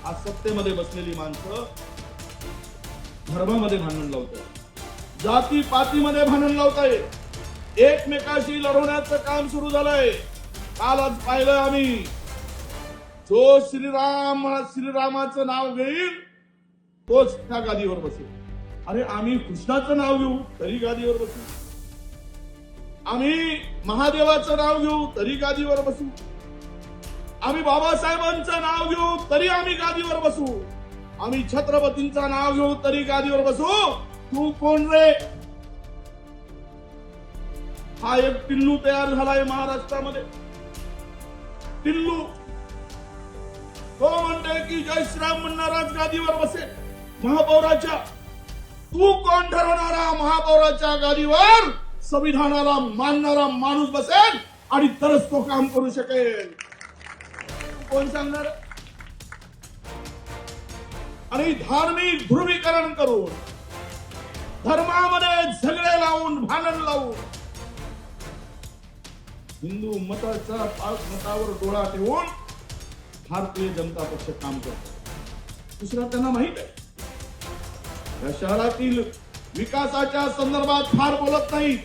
आज सत्तेमध्ये बसलेली माणसं धर्मामध्ये भांडण लावतात, जाती पातीमध्ये भांडण लावताय, एकमेकाशी लढवण्याचं काम सुरू झालंय. काल आज पाहिलं आम्ही, जो श्रीरामाचं नाव घेईल तोच त्या गादीवर बसेल. अरे आम्ही कृष्णाचं नाव घेऊ तरी गादीवर बसू, आम्ही महादेवाचं नाव घेऊ तरी गादीवर बसू, आम्ही बाबासाहेबांचं नाव घेऊ तरी आम्ही गादीवर बसू, आम्ही छत्रपतींचं नाव घेऊ तरी गादीवर बसू. तू कोण रे? हा एक टिल्लू तयार झालाय महाराष्ट्रामध्ये. टिल्लू तो म्हणतोय की जय श्रीराम म्हणणाराच गादीवर बसेल महापौराच्या. तू कोण ठरवणारा महापौराच्या गादीवर संविधानाला मानणारा माणूस बसेल आणि तरच तो काम करू शकेल. कोण सांगणार? आणि धार्मिक ध्रुवीकरण करून, धर्मामध्ये झगडे लावून, भांडण लावून, हिंदू मतावर डोळा ठेवून भारतीय जनता पक्ष काम करतो. दुसरा त्यांना माहित आहे, या शहरातील विकासाच्या संदर्भात फार बोलत नाही.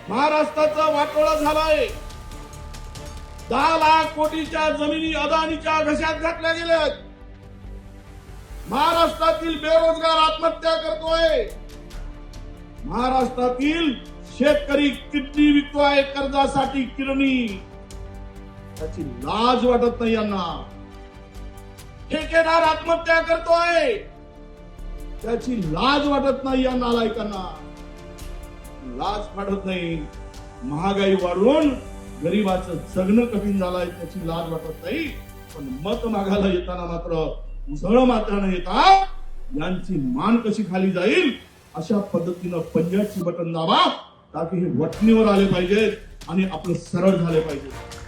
महाराष्ट्राचा वाटोळा झालाय. 10 लाख कोटीच्या जमिनी अदानीच्या घशात घातल्या गेल्यात. महाराष्ट्रातील बेरोजगार आत्महत्या करतोय. महाराष्ट्रातील शेतकरी किडनी विकतोय कर्जासाठी किरणी. त्याची लाज वाटत नाही यांना. ठेकेदार आत्महत्या करतोय, त्याची लाज वाटत नाही या नालायकांना. लाज वाटत नाही. महागाई वाढून गरिबाचं जगणं कठीण झालंय, त्याची लाज वाटत नाही. पण मत मागायला येताना मात्र उसळ मात्र न येता यांची मान कशी खाली जाईल अशा पद्धतीनं पंजाची बटन दाबा, ताकि हे वटणीवर आले पाहिजेत आणि आपलं सरळ झाले पाहिजे.